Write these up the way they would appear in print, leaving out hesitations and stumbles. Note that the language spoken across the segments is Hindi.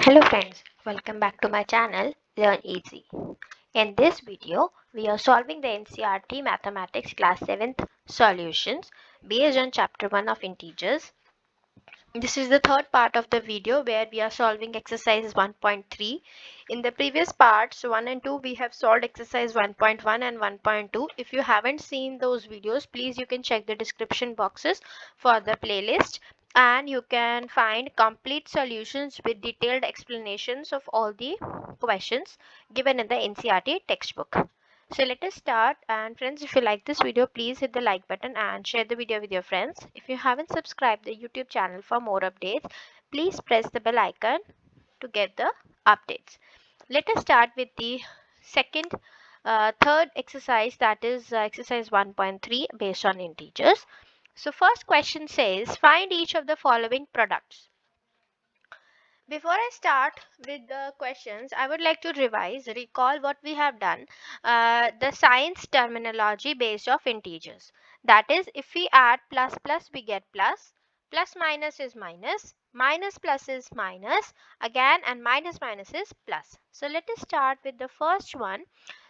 Hello friends, welcome back to my channel Learn Easy. In this video, we are solving the NCERT Mathematics Class 7th solutions based on Chapter 1 of Integers. This is the third part of the video where we are solving exercise 1.3. In the previous parts 1 and 2 we have solved exercise 1.1 and 1.2. If you haven't seen those videos, please you can check the description boxes for the playlist, and you can find complete solutions with detailed explanations of all the questions given in the NCERT textbook. So let us start, and friends, if you like this video, please hit the like button and share the video with your friends. If you haven't subscribed the YouTube channel for more updates, please press the bell icon to get the updates. Let us start with the third exercise, that is exercise 1.3 based on integers. So first question says find each of the following products. Before I start with the questions, I would like to recall what we have done, the science terminology based of integers. That is, if we add plus plus, we get plus, plus minus is minus, minus plus is minus, again, and minus minus is plus. So let us start with the first one.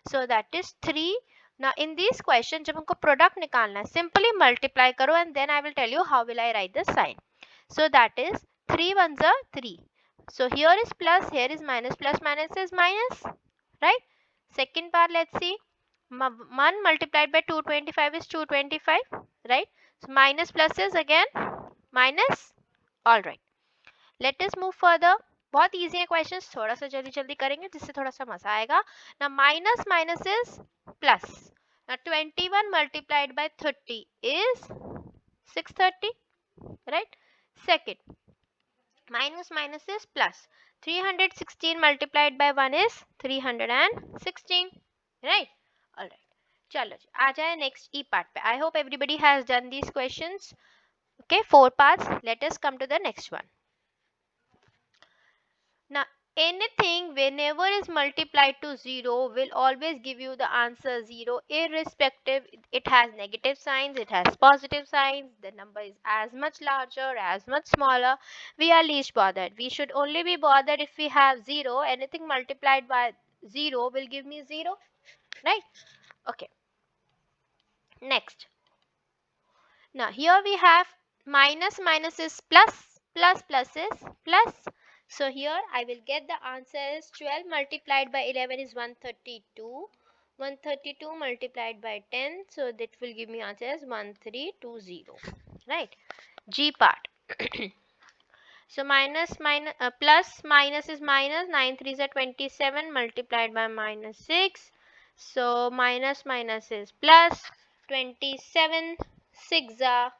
So that is 3. Now in this question, जब हमको product निकालना है, simply multiply करो and then I will tell you how will I write the sign. So that is 3 ones are 3. So here is plus, here is minus, plus minus is minus, right? Second part, let's see. 1 multiplied by 225 is 225, right? So minus plus is again minus. All right. Let us move further. बहुत easy है questions, थोड़ा सा जल्दी जल्दी करेंगे जिससे थोड़ा सा मजा आएगा. Now minus minus is plus. Now 21 multiplied by 30 is 630, right? Second, minus minus is plus. 316 multiplied by 1 is 316, right? All right, chalo ji aa jaye next E part pe. I hope everybody has done these questions. Okay, 4 parts. Let us come to the next one. Now anything whenever is multiplied to 0 will always give you the answer 0, irrespective it has negative signs, it has positive signs, the number is as much larger, as much smaller, we are least bothered. We should only be bothered if we have 0. Anything multiplied by 0 will give me 0, right? Okay, next. Now here we have minus minus is plus, plus plus is plus. So here I will get the answer is 12 multiplied by 11 is 132. 132 multiplied by 10. So that will give me answer as 1320. Right. G part. So plus minus is minus. 9 3s are 27 multiplied by minus 6. So minus minus is plus. 27 6 are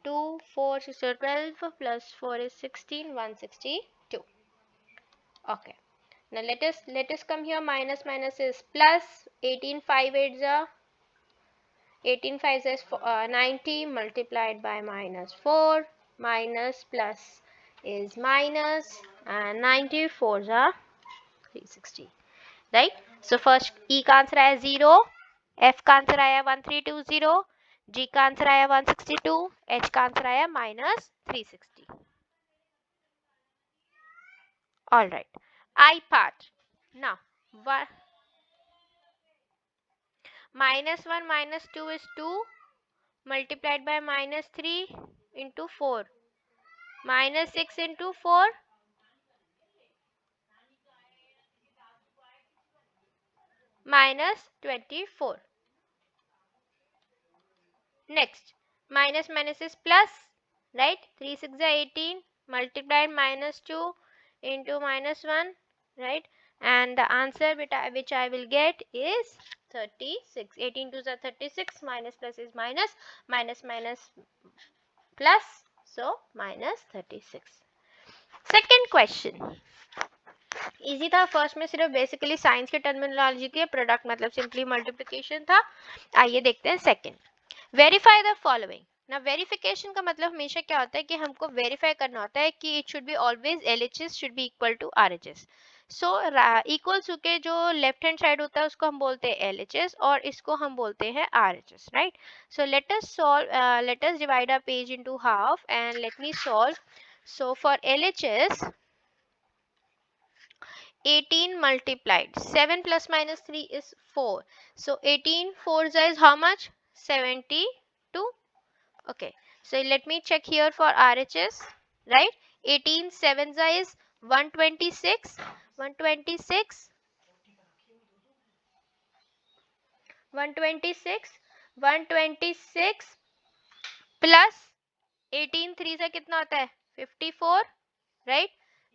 2, 4, 6 are 12, plus 4 is 16, 162. Okay. Now let us come here. Minus minus is plus. 18 5 8s are 18 5 is 90 multiplied by minus 4. Minus plus is minus, and 94s are 360. Right? So first E का आंसर आया 0, F का आंसर आया 1320, G का आंसर आया 162, H का आंसर आया minus 360. All right. I part. Now, minus 1 minus 2 is 2 multiplied by minus 3 into 4. Minus 6 into 4. Minus 24. Next, minus minus is plus, right? 3 6 are 18 multiplied minus 2 into minus 1, right? And the answer which I will get is 36. 18 2s are 36. Minus plus is minus. Minus minus plus. So minus 36. Second question. Easy था. फर्स्ट में सिर्फ बेसिकली साइंस की टर्मिनोलॉजी थी. प्रोडक्ट मतलब सिंपली मल्टीप्लिकेशन था. आइए देखते हैं सेकंड. Verify the following. ना वेरिफिकेशन का मतलब हमेशा क्या होता है कि हमको वेरीफाई करना होता है कि it should be always LHS should be equal to RHS. So equals के जो लेफ्ट हैंड साइड होता है उसको हम बोलते हैं LHS और इसको हम बोलते हैं RHS, right? So let us divide our page into half and let me solve. So for LHS 18 multiplied 7 plus minus 3 is 4. So 18 4s is how much? 72. Okay, so let me check here for RHS, right? 18 7s is 126. 126 126 plus 18 3 से कितना होता है 54, राइट?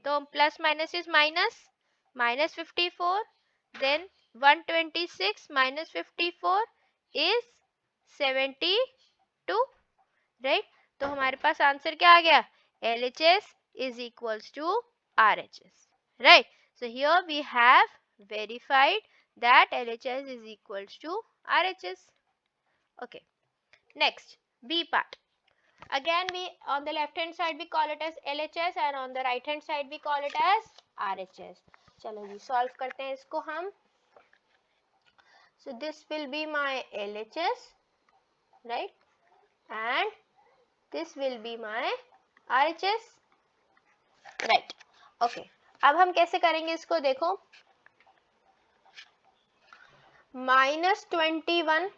तो plus minus is minus, minus 54, then 126 minus 54 is 72, right? तो हमारे पास आंसर क्या आ गया? LHS is equals to RHS, right? So here we have verified that LHS is equals to RHS. Okay, next B part. Again we on the left hand side we call it as LHS and on the right hand side we call it as RHS. चलो जी solve करते हैं इसको हम. So this will be my LHS, right? And this will be my RHS, right? Okay, अब हम कैसे करेंगे इसको देखो. -21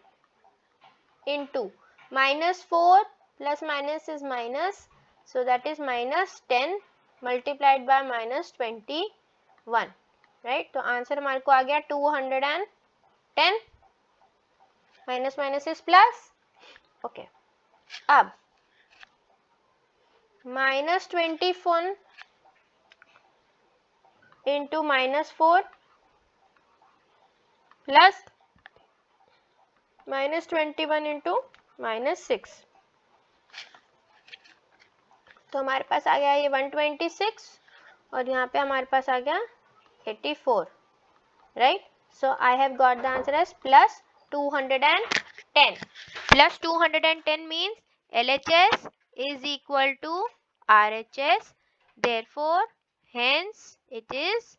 into -4 plus minus is minus, so that is -10 multiplied by -21, right? तो आंसर हमारे को आ गया 210. Minus minus is plus. Okay, अब -21 into -4 प्लस -21 into -6, तो हमारे पास आ गया ये 126 और यहाँ पे हमारे पास आ गया 84, right? So I have got the answer as plus 210. Plus 210 means LHS is equal to RHS. Therefore, hence it is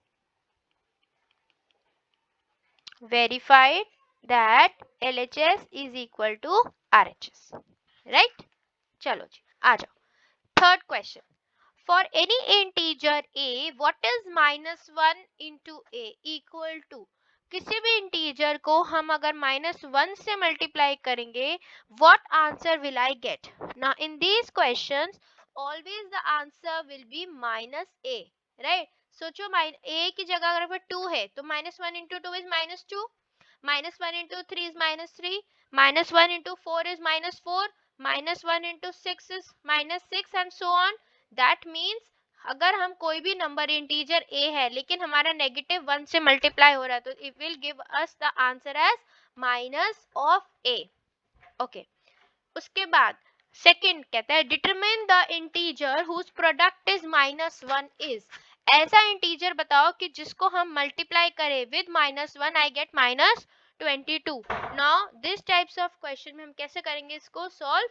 verified that LHS is equal to RHS. Right? चलो जी आ जाओ. Third question. For any integer a, what is -1 into a equal to? किसी भी इंटीजर को हम अगर -1 से मल्टीप्लाई करेंगे, what answer will I get? Now in these questions always the answer will be -a, right? सोचो a की जगह अगर 2 है तो -1 into 2 is -2, -1 into 3 is -3, -1 into 4 is -4, -1 into 6 is -6 and so on. That means अगर हम कोई भी नंबर इंटीजर a है लेकिन हमारा -1 से मल्टीप्लाई हो रहा है तो it will give us the answer as minus of a. Okay, उसके बाद सेकंड कहता है determine the integer whose product is -1 is. ऐसा इंटीजर बताओ कि जिसको हम मल्टीप्लाई करें with -1 I get -22. Now this types of question में हम कैसे करेंगे इसको सॉल्व?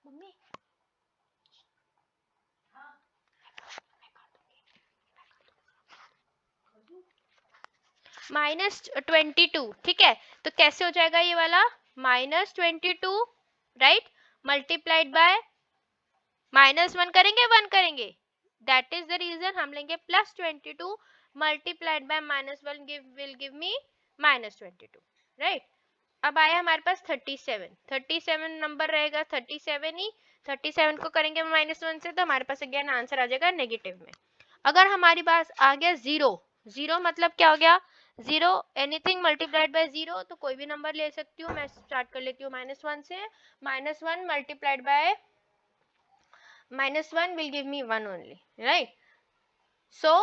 मम्मी -22, ठीक है? तो कैसे हो जाएगा ये वाला -22, राइट? मल्टीप्लाइड बाय -1 करेंगे 1 करेंगे, दैट इज द रीजन हम लेंगे +22 multiplied by -1 will give me -22, right? अब आया हमारे पास 37 नंबर रहेगा 37 ही. 37 को करेंगे -1 से तो हमारे पास अगेन आंसर आ जाएगा नेगेटिव में. अगर हमारी पास आ गया 0 मतलब क्या हो गया 0, एनीथिंग मल्टीप्लाइड बाय 0, तो कोई भी नंबर ले सकती हूँ. मैं स्टार्ट कर लेती हूँ -1 से. -1 multiplied by -1 will give me 1 only, right? So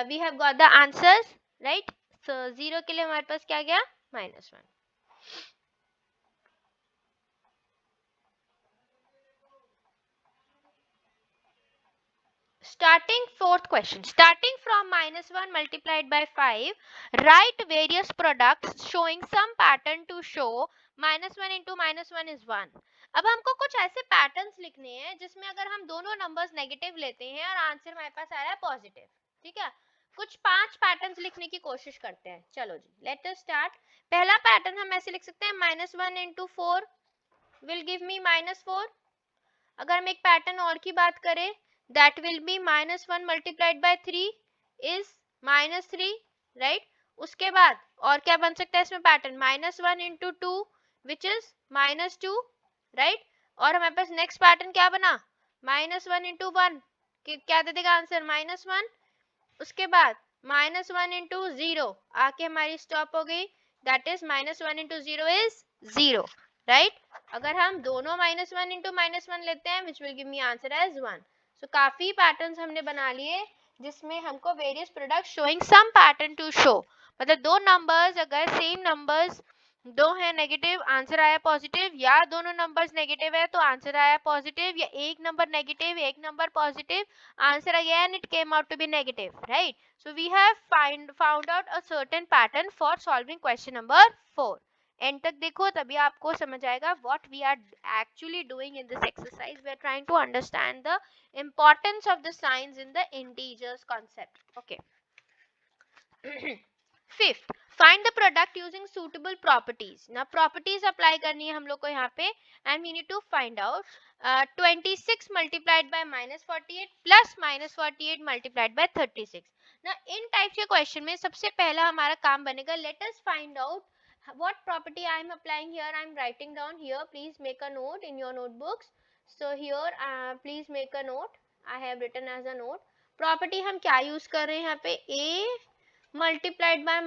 we have got the answers, right? So 0 के लिए हमारे पास क्या गया -1. Starting fourth question. Starting from -1 multiplied by 5, write various products showing some pattern to show -1 into -1 is 1. अब हमको कुछ ऐसे पैटर्न्स लिखने हैं जिसमें अगर हम दोनों नंबर्स नेगेटिव लेते हैं और आंसर हमारे पास आ रहा है पॉजिटिव, ठीक है? कुछ 5 पैटर्न्स लिखने की कोशिश करते हैं. चलो जी, लेट अस स्टार्ट. पहला पैटर्न हम ऐसे लिख सकते हैं -1 into 4 will give me -4. अगर हम एक पैटर्न और की बात करें that will be -1 multiplied by 3 is -3, right? उसके बाद और क्या बन सकता है इसमें pattern, -1 into 2 which is -2, right? और हमारे पास नेक्स्ट पैटर्न क्या बना, -1 into 1, क्या दे देगा आंसर, -1। उसके बाद -1 into 0 आके हमारी स्टॉप हो गई, that is -1 into 0 is 0, right? अगर हम दोनों -1 into -1 लेते हैं which will give me answer as 1। सो काफी पैटर्न्स हमने बना लिए जिसमें हमको various products showing some pattern to show, मतलब दो नंबर्स अगर सेम नंबर्स दो है नेगेटिव, आंसर आया पॉजिटिव, या दोनों नंबर्स नेगेटिव है तो आंसर आया पॉजिटिव, या एक नंबर नेगेटिव एक number positive, answer again it came out to be negative, right? So we have found out a certain pattern for solving question number 4। And तक देखो तभी आपको समझ आएगा what we are actually doing in this exercise। We are trying to understand the importance of the signs in the integers concept, okay? Fifth, find the product using suitable properties। now properties apply करनी है हम लोग को यहाँ पे, and we need to find out 26 multiplied by -48 plus -48 multiplied by 36। now in type के क्वेश्चन में सबसे पहला हमारा काम बनेगा, let us find out what property I am applying here। I am writing down here, please make a note in your notebooks। so here please make a note, I have written as a note। Property हम क्या यूज कर रहे हैं यहाँ पे, a मल्टीप्लाइड बाय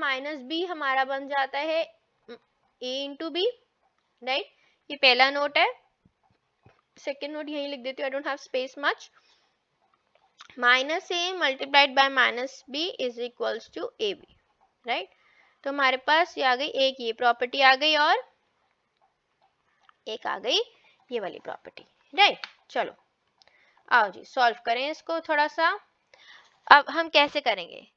-b हमारा बन जाता है a इंटू बी, राइट? ये पहला नोट है, सेकेंड नोट यही लिख देती हूँ, I don't have space much. -a multiplied by -b is equals to ab, right? तो हमारे पास ये आ गई, एक ये प्रॉपर्टी आ गई और एक आ गई ये वाली प्रॉपर्टी, राइट? चलो आओ जी सॉल्व करें इसको थोड़ा सा। अब हम कैसे करेंगे,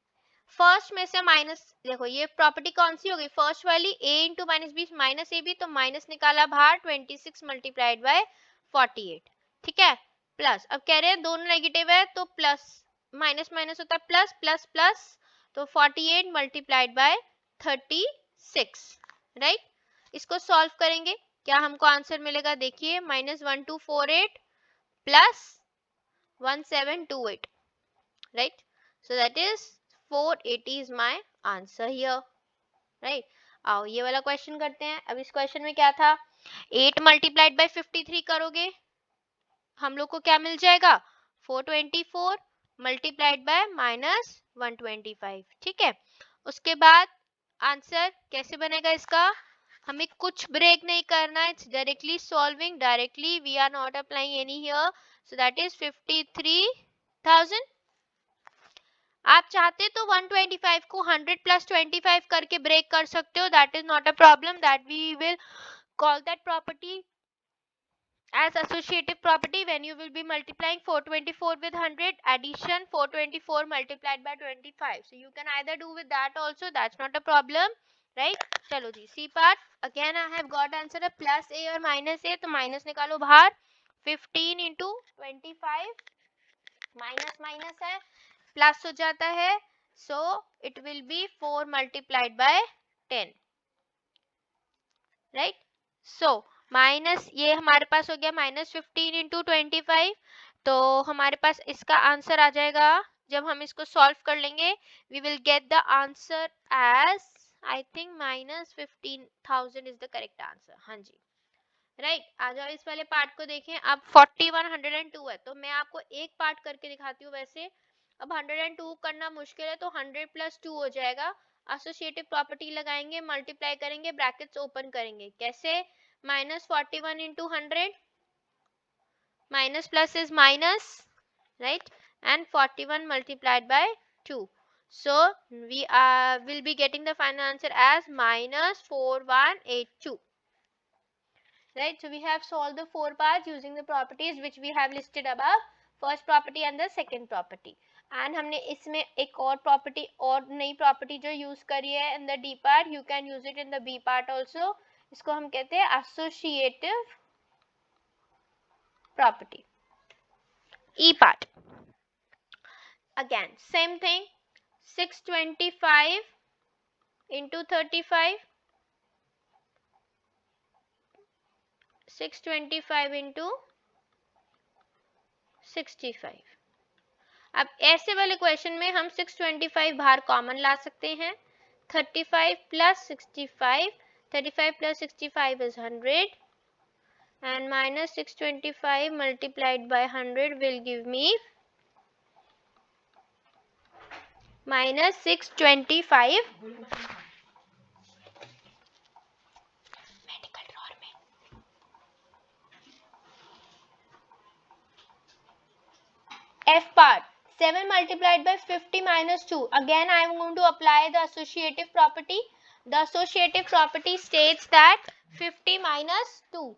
फर्स्ट में से माइनस, देखो ये प्रॉपर्टी कौन सी हो गई, फर्स्ट वाली a इंटू -b -ab, तो माइनस निकाला बाहर 26 मल्टीप्लाइड बाय 48, ठीक है? प्लस, अब कह रहे हैं दोनों नेगेटिव है तो प्लस माइनस माइनस होता है प्लस, प्लस प्लस, तो 48 मल्टीप्लाइड बाय 36, राइट? इसको सॉल्व करेंगे, क्या हमको आंसर मिलेगा, देखिए -1248 plus 1728, right? So that is 480 is my answer here, right? आओ ये वाला क्वेश्चन करते हैं। अब इस क्वेश्चन में क्या था, 8 मल्टीप्लाइड बाय 53 करोगे हम लोग को क्या मिल जाएगा, 424 मल्टीप्लाइड बाय -125, ठीक है? उसके बाद आंसर कैसे बनेगा इसका, हमें कुछ ब्रेक नहीं करना है, it's directly solving, directly we are not applying any here. So that is 53,000। आप चाहते तो 125 को 100 प्लस 25 करके ब्रेक कर सकते हो, that is not a problem, that we will call that property as associative property when you will be multiplying 424 with 100, addition 424 multiplied by 25, so you can either do with that also, that's not a problem, right? चलो जी C part, again I have got answer है प्लस a और माइनस a, तो माइनस निकालो बाहर, 15 into 25 माइनस माइनस है प्लस हो जाता है, so it will be 4 multiplied by 10, right? so minus ये हमारे पास हो गया -15 into 25, तो हमारे पास इसका आंसर आ जाएगा, जब हम इसको सॉल्व कर लेंगे we will get the answer as I think -15,000 is the correct answer, हाँ जी, राइट? आ जाओ इस वाले पार्ट को देखें। अब 4102 है तो मैं आपको एक पार्ट करके दिखाती हूँ। वैसे अब 102 करना मुश्किल है तो 100 प्लस 2 हो जाएगा। एसोसिएटिव प्रॉपर्टी लगाएंगे, मल्टीप्लाई करेंगे, ब्रैकेट्स ओपन करेंगे। कैसे? -41 into 100, minus plus is minus, right? And 41 multiplied by 2, so we will be getting the final answer as -4182, right? So we have solved the four parts using the properties which we have listed above, first property and the second property, and हमने इसमें एक और property और नई property जो use करी है in the D part, you can use it in the B part also, इसको हम कहते हैं associative property, E part। again same thing, 625 into 35, 625 into 65, अब ऐसे वाले क्वेश्चन में हम 625 बाहर कॉमन ला सकते हैं. 35 plus 65, 35 plus 65 is 100 and minus 625 multiplied by 100 will give me minus 625. F part, 7 multiplied by 50 minus 2. Again I am going to apply the associative property. The associative property states that 50 minus 2.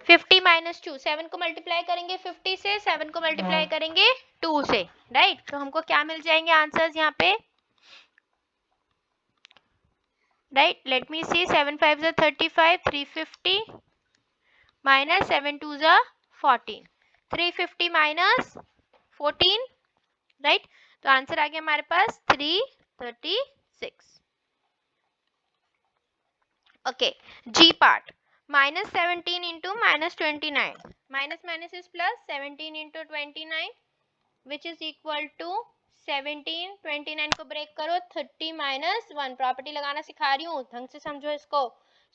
50 minus 2, 7 को मल्टीप्लाई करेंगे 50 से, 7 को मल्टीप्लाई करेंगे 2 से, राइट. तो हमको क्या मिल जाएंगे आंसर्स यहाँ पे, राइट. लेट मी सी, 7 5 35, 350 minus 7 2 14, 350 minus 14, राइट. तो आंसर आ गया हमारे पास 336. Okay, ji part, minus 17 into minus 29, minus minus is plus, 17 into 29 which is equal to 17, 29 को ब्रेक करो, 30 minus 1, प्रॉपर्टी लगाना सिखा रही हूँ, ढंग से समझो इसको.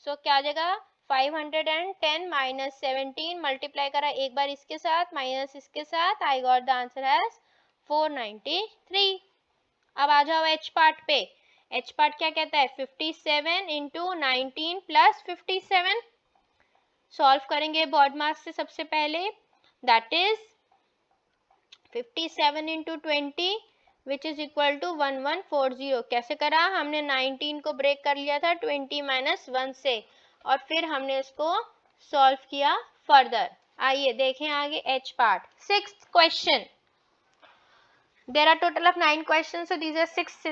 सो क्या आ जाएगा, 510 minus 17 मल्टीप्लाई करा एक बार इसके साथ माइनस इसके साथ, I got the answer as 493. अब आ जाओ एच पार्ट पे. एच पार्ट क्या कहता है, 57 into 19 plus 57. सॉल्व करेंगे बॉड मास से सबसे पहले, that is 57 into 20 which is equal to 1140. कैसे करा, हमने 19 को ब्रेक कर लिया था 20 minus 1 से, और फिर हमने इसको सॉल्व किया फर्दर. आइए देखें आगे H part. Sixth question. There are total of 9 questions, so these are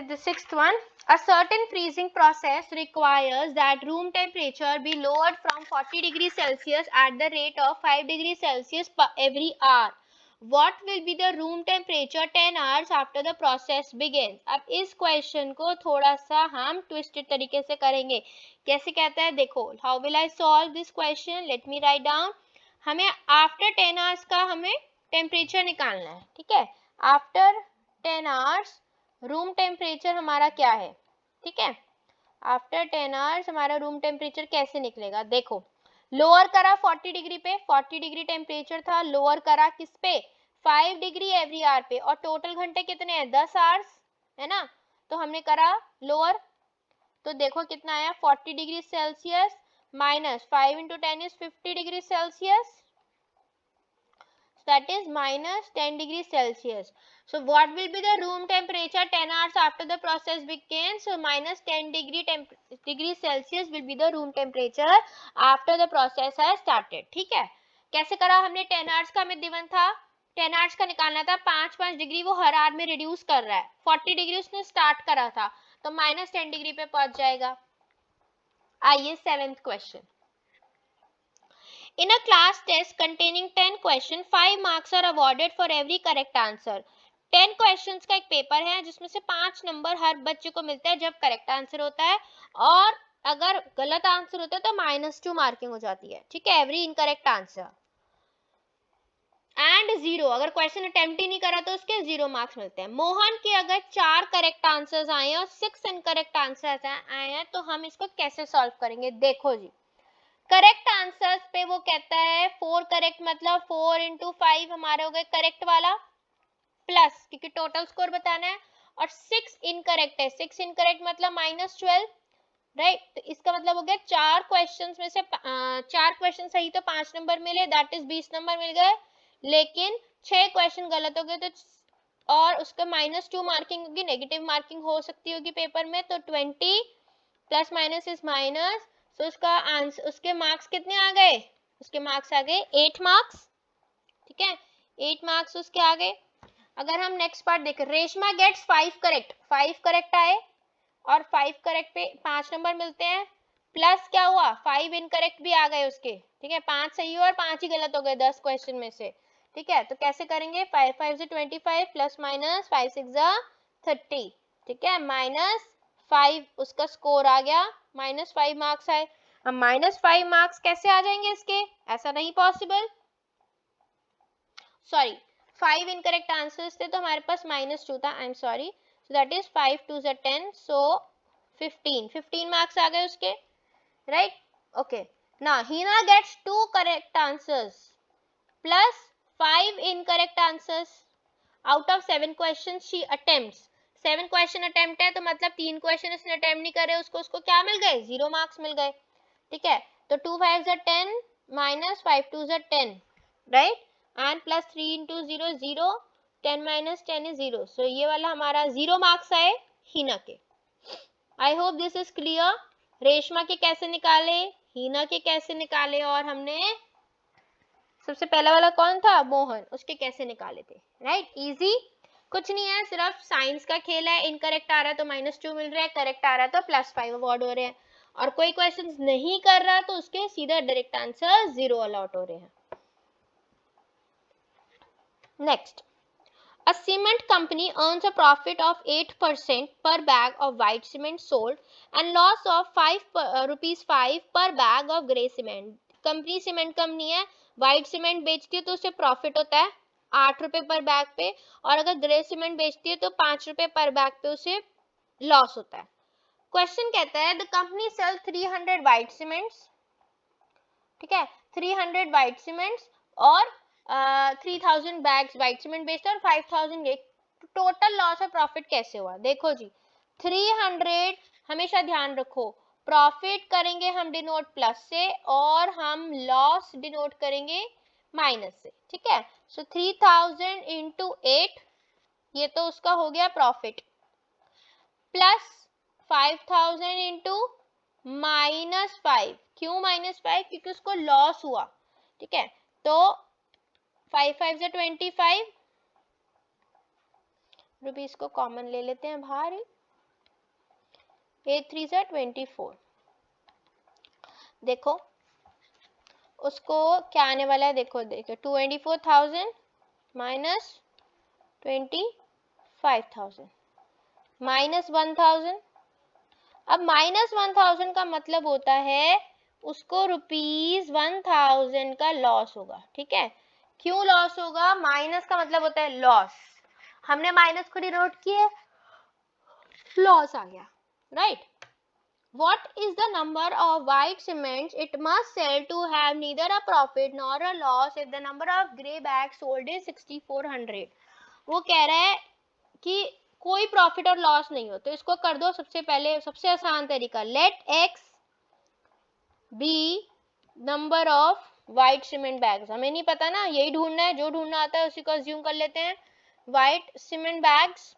the sixth one. A certain freezing process requires that room temperature be lowered from 40 degrees Celsius at the rate of 5 degrees Celsius per every hour. What will be the room temperature 10 hours after the process begins? अब इस क्वेश्चन को थोड़ा सा हम ट्विस्टेड तरीके से करेंगे. कैसे कहता है देखो, how will I solve this question? Let me write down. हमें आफ्टर 10 आवर्स का हमें टेम्परेचर निकालना है, ठीक है. आफ्टर 10 आवर्स रूम टेम्परेचर हमारा क्या है, ठीक है. आफ्टर 10 आवर्स हमारा रूम टेम्परेचर कैसे निकलेगा, देखो. लोअर करा 40 डिग्री पे, 40 डिग्री टेम्परेचर था, लोअर करा किस पे, 5 डिग्री एवरी आवर पे, और टोटल घंटे कितने हैं, 10 आवर्स है ना. तो हमने करा लोअर, तो देखो कितना आया, 40 degree Celsius minus 5 into 10 is 50 degree Celsius, that is minus 10 degrees Celsius. So what will be the room temperature 10 hours after the process begins? So minus 10 degree Celsius will be the room temperature after the process has started. ठीक है. कैसे करा हमने, 10 hours का हमें गिवन था, 10 hours का निकालना था, 5 डिग्री वो हर आवर में रिड्यूस कर रहा है, 40 डिग्री उसने स्टार्ट करा था, तो माइनस 10 डिग्री पे पहुंच जाएगा. आइए seventh question. In a class test containing 10 questions, 5 marks are awarded for every correct answer. 10 questions का एक पेपर है जिसमें से 5 नंबर हर बच्चे को मिलता है जब करेक्ट आंसर होता है, और अगर गलत आंसर होता है तो -2 मार्किंग हो जाती है, ठीक है, एवरी इनकरेक्ट आंसर. एंड 0, अगर क्वेश्चन अटेम्प्ट ही नहीं करा तो उसके 0 मार्क्स मिलते हैं. मोहन के अगर 4 करेक्ट आंसर्स आए हैं और 6 इनकरेक्ट आंसर्स आए हैं तो हम इसको कैसे सॉल्व करेंगे, देखो जी. करेक्ट आंसर्स पे वो कहता है 4 करेक्ट मतलब 4 into 5 हमारे हो गए करेक्ट वाला, प्लस क्योंकि टोटल स्कोर बताना है, और 6 इनकरेक्ट है, 6 इनकरेक्ट मतलब -12, राइट. तो इसका मतलब हो गया 4 क्वेश्चंस में से 4 क्वेश्चन सही तो 5 नंबर मिले, दैट इज 20 नंबर मिल गए. लेकिन 6 क्वेश्चन गलत हो गए तो, और उसका -2 मार्किंग होगी, नेगेटिव मार्किंग हो सकती होगी पेपर में, तो 20 प्लस माइनस इज माइनस. तो उसका आंसर, उसके मार्क्स कितने आ गए, उसके मार्क्स आ गए 8 मार्क्स, ठीक है, 8 मार्क्स उसके आ गए. अगर हम नेक्स्ट पार्ट देखें, रेशमा गेट्स 5 करेक्ट, 5 करेक्ट आए और 5 करेक्ट पे 5 नंबर मिलते हैं, प्लस क्या हुआ 5 इनकरेक्ट भी आ गए उसके, ठीक है, 5 सही हो और 5 ही गलत हो गए 10 क्वेश्चन में से, ठीक है. तो कैसे करेंगे, 5 5 से 25 प्लस माइनस 5 6 30, ठीक है, -5 उसका स्कोर आ गया, -5 मार्क्स आए. अब -5 मार्क्स कैसे आ जाएंगे इसके, ऐसा नहीं पॉसिबल, सॉरी 5 इनकरेक्ट आंसर्स थे तो हमारे पास -2 था, I am sorry, so that is 5 2 ज़ा 10, सो 15 मार्क्स आ गए उसके, right. Okay, now Heena gets 2 correct answers plus 5 incorrect answers out of 7 question she attempts. 7 question attempt है तो मतलब 3 क्वेश्चन इसने अटेम्प्ट नहीं करे, उसको क्या मिल गए, 0 मार्क्स मिल गए, ठीक है। तो 2 5 ज़ा 10 माइनस 5 2 ज़ा 10, right, and plus 3 into 0 0, 10 minus 10 is 0, सो ये वाला हमारा 0 मार्क्स आए हीना के। I hope this is clear. Reshma के कैसे निकाले, हीना के कैसे निकाले, और हमने सबसे पहला वाला कौन था, मोहन, उसके कैसे निकाले थे, राइट। इजी, कुछ नहीं है, सिर्फ साइंस का खेल है। इनकरेक्ट आ रहा है तो -2 मिल रहा है, करेक्ट आ रहा है तो +5 अवार्ड हो रहे हैं, और कोई क्वेश्चंस नहीं कर रहा तो उसके सीधा डायरेक्ट आंसर 0 अलॉट हो रहे हैं। Next, a cement company earns a profit of 8% per bag of white cement sold and loss of rupees 5 per bag of grey cement. Company cement company है, व्हाइट सीमेंट बेचती है तो उसे प्रॉफिट होता है 8 रुपए पर बैग पे, और अगर ग्रे सीमेंट बेचती है तो 5 रुपए पर बैग पे उसे लॉस होता है। क्वेश्चन कहता है the company sell 300 white cements, ठीक है, 300 व्हाइट सीमेंट्स और 3000 बैग्स व्हाइट सीमेंट बेचते हैं और 5000 ये टोटल लॉस और प्रॉफिट कैसे हुआ। देखो जी, 300 हमेशा ध्यान रखो, प्रॉफिट करेंगे हम डिनोट प्लस से और हम लॉस डिनोट करेंगे माइनस से, ठीक है। सो 3000 इंटू 8, ये तो उसका हो गया प्रॉफिट, प्लस 5000 इंटू -5, क्यों -5, क्योंकि उसको लॉस हुआ, ठीक है। तो 5 5 ज़ा 25 रुपीस को कॉमन ले लेते हैं बाहर, 8 3 ज़ा 24, देखो उसको क्या आने वाला है, देखो 24,000 माइनस 25,000 माइनस 1,000। अब -1000 का मतलब होता है उसको ₹1000 का लॉस होगा, ठीक है। क्यों लॉस होगा, माइनस का मतलब होता है लॉस, हमने माइनस को डिनोट किया, लॉस आ गया, right. What is the number of white cements it must sell to have neither a profit nor a loss if the number of grey bags sold is 6400। वो कह रहा है कि कोई प्रॉफिट और लॉस नहीं हो, तो इसको कर दो सबसे पहले, सबसे आसान तरीका, let x be number of white cement bags, हमें नहीं पता ना, यही ढूंढना है, जो ढूंढना आता है उसी को अज्यूम कर लेते हैं, व्हाइट सीमेंट बैग्स,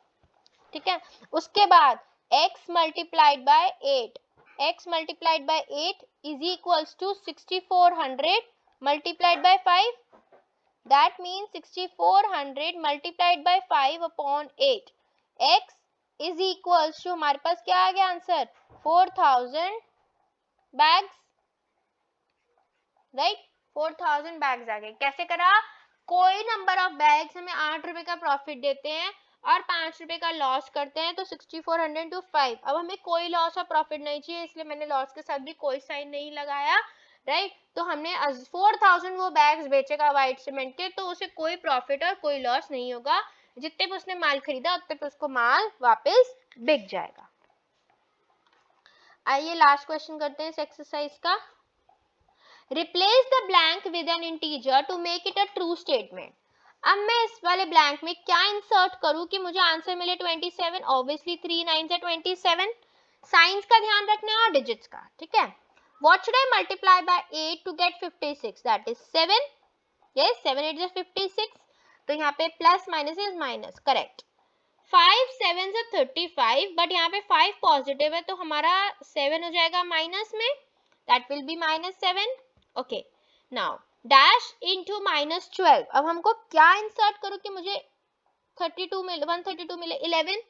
ठीक है। उसके बाद x multiplied by 8, x multiplied by 8 is equals to 6400 multiplied by 5, that means 6400 multiplied by 5 upon 8, x is equals to, हमारे पास क्या आ गया आंसर, 4000 बैग्स, राइट, 4000 बैग्स आ गए। कैसे करा, कोई नंबर ऑफ बैग्स हमें 8 रुपए का प्रॉफिट देते हैं और 5 रुपए का लॉस करते हैं, तो 6400 टू 5, अब हमें कोई लॉस और प्रॉफिट नहीं चाहिए, इसलिए मैंने लॉस के साथ भी कोई साइन नहीं लगाया, राइट। तो हमने 4000 वो बैग्स बेचेगा व्हाइट सीमेंट के, तो उसे कोई प्रॉफिट और कोई लॉस नहीं होगा, जितने पे उसने माल खरीदा उतने पे उसको माल वापस बिक जाएगा। आइए लास्ट क्वेश्चन करते हैं इस एक्सरसाइज का। Replace the blank with an integer to make it a true statement। अब मैं इस वाले ब्लैंक में क्या इंसर्ट करूं कि मुझे आंसर मिले 27, ऑब्वियसली 3 9 से 27, साइंस का ध्यान रखना है और डिजिट्स का, ठीक है। What should I multiply by 8 to get 56, that is 7, yes 7 8 is 56, तो यहाँ पे plus minus is minus, correct. 5 7 से 35, बट यहाँ पे 5 पॉजिटिव है तो हमारा 7 हो जाएगा माइनस में, that will be -7, okay. Now dash into -12, अब हमको क्या इंसर्ट करूं कि मुझे 32 मिले, 132 मिले, 11,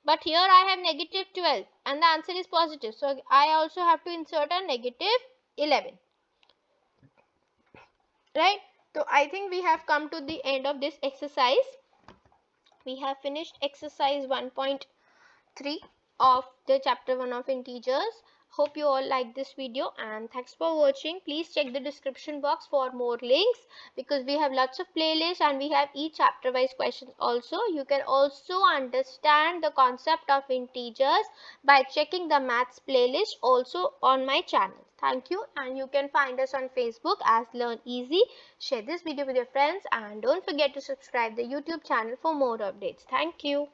but here I have -12 and the answer is positive, so I also have to insert a -11, right। So I think we have come to the end of this exercise. We have finished exercise 1.3 of the chapter 1 of integers. Hope you all like this video, and thanks for watching. Please check the description box for more links, because we have lots of playlists and we have each chapter wise questions also. You can also understand the concept of integers by checking the maths playlist also on my channel. Thank you, and you can find us on Facebook as Learn Easy. Share this video with your friends and don't forget to subscribe the YouTube channel for more updates. Thank you.